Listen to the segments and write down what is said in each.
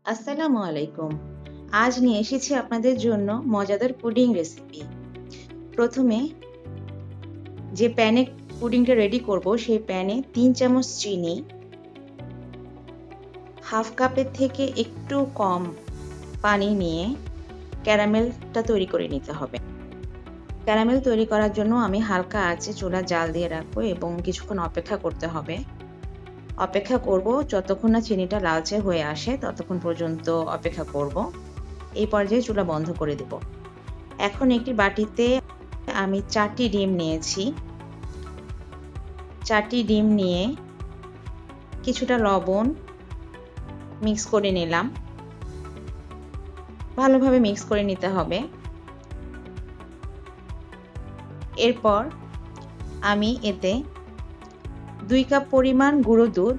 আসসালামু আলাইকুম। আজ নিয়ে এসেছি আপনাদের জন্য মজাদার পুডিং রেসিপি। প্রথমে যে প্যানে পুডিংটা রেডি করব সেই প্যানে 3 চামচ চিনি, হাফ কাপের থেকে একটু কম পানি নিয়ে ক্যারামেলটা তৈরি করে নিতে হবে। ক্যারামেল তৈরি করার জন্য আমি হালকা আঁচে চুলা জাল দিয়ে রাখবো এবং কিছুক্ষণ অপেক্ষা করতে হবে। অপেক্ষা করব যতক্ষণ না চিনিটা লালচে হয়ে আসে ততক্ষণ পর্যন্ত অপেক্ষা করব। এই পর্যায়ে চুলা বন্ধ করে দেব। এখন একটি বাটিতে আমি 4টি ডিম নিয়েছি। 4টি ডিম নিয়ে কিছুটা লবণ মিক্স করে নিলাম। ভালোভাবে মিক্স করে নিতে হবে। এরপর আমি এতে 2 কাপ পরিমাণ গুঁড়ো দুধ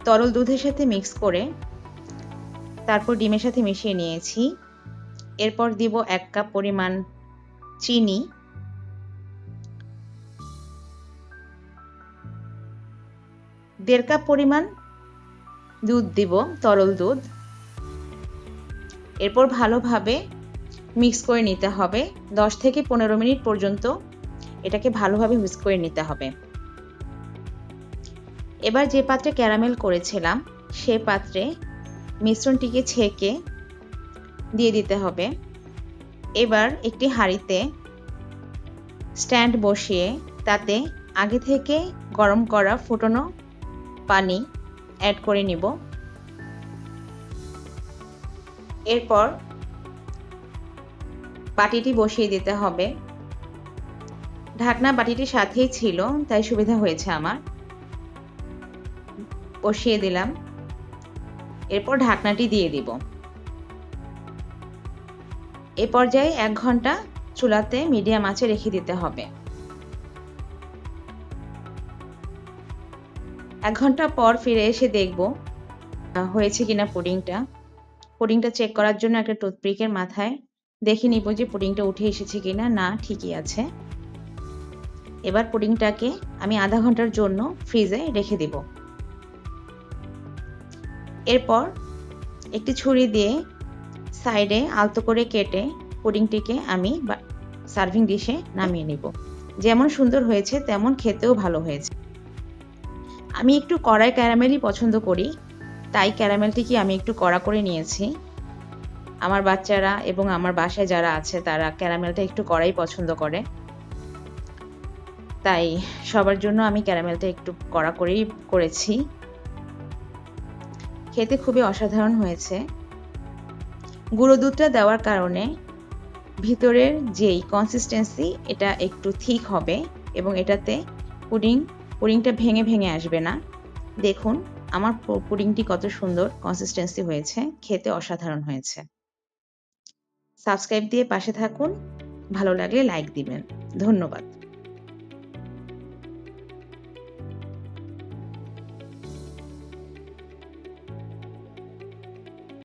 তরল দুধের সাথে মিক্স করে তারপর ডিমের সাথে মিশিয়ে নিয়েছি। এরপর দিব 1 কাপ পরিমাণ চিনি, দেড় কাপ পরিমাণ দুধ দিব, তরল দুধ। এরপর ভালোভাবে মিক্স করে নিতে হবে। 10 থেকে 15 মিনিট পর্যন্ত এটাকে ভালোভাবে মিক্স করে নিতে হবে। এবার যে পাত্রে ক্যারামেল করেছিলাম সে পাত্রে মিশ্রণটিকে ছেঁকে দিয়ে দিতে হবে। এবার একটি হাঁড়িতে স্ট্যান্ড বসিয়ে তাতে আগে থেকে গরম করা ফুটানো পানি অ্যাড করে নিব। এরপর বাটিটি বসিয়ে দিতে হবে। ঢাকনা বাটিটির সাথেই ছিল তাই সুবিধা হয়েছে আমার। বসিয়ে দিলাম। এরপর ঢাকনাটি দিয়ে দিব। এ পর্যায়ে 1 ঘন্টা চুলাতে মিডিয়াম আঁচে রেখে দিতে হবে। 1 ঘন্টা পর ফিরে এসে দেখব হয়েছে কিনা পুডিংটা। পুডিংটা চেক করার জন্য একটা টুথপিকের মাথায় দেখে নিব যে পুডিংটা উঠে এসেছে কিনা। না, ঠিকই আছে। এবার পুডিংটাকে আমি আধা ঘন্টার জন্য ফ্রিজে রেখে দিব। এরপর একটি ছুরি দিয়ে সাইডে আলতো করে কেটে পুডিংটিকে আমি সার্ভিং ডিশে নামিয়ে নিব। যেমন সুন্দর হয়েছে তেমন খেতেও ভালো হয়েছে। আমি একটু কড়াই ক্যারামেলই পছন্দ করি, তাই ক্যারামেলটিকে আমি একটু কড়া করে নিয়েছি। আমার বাচ্চারা এবং আমার বাসায় যারা আছে তারা ক্যারামেলটা একটু কড়াই পছন্দ করে, তাই সবার জন্য আমি ক্যারামেলটা একটু কড়া করেই করেছি। খেতে খুবই অসাধারণ হয়েছে। গুঁড়ো দুধটা দেওয়ার কারণে ভিতরের যেই কনসিস্টেন্সি এটা একটু থিক হবে এবং এটাতে পুডিংটা ভেঙে ভেঙে আসবে না। দেখুন আমার পুডিংটি কত সুন্দর কনসিস্টেন্সি হয়েছে, খেতে অসাধারণ হয়েছে। সাবস্ক্রাইব দিয়ে পাশে থাকুন, ভালো লাগলে লাইক দিবেন। ধন্যবাদ।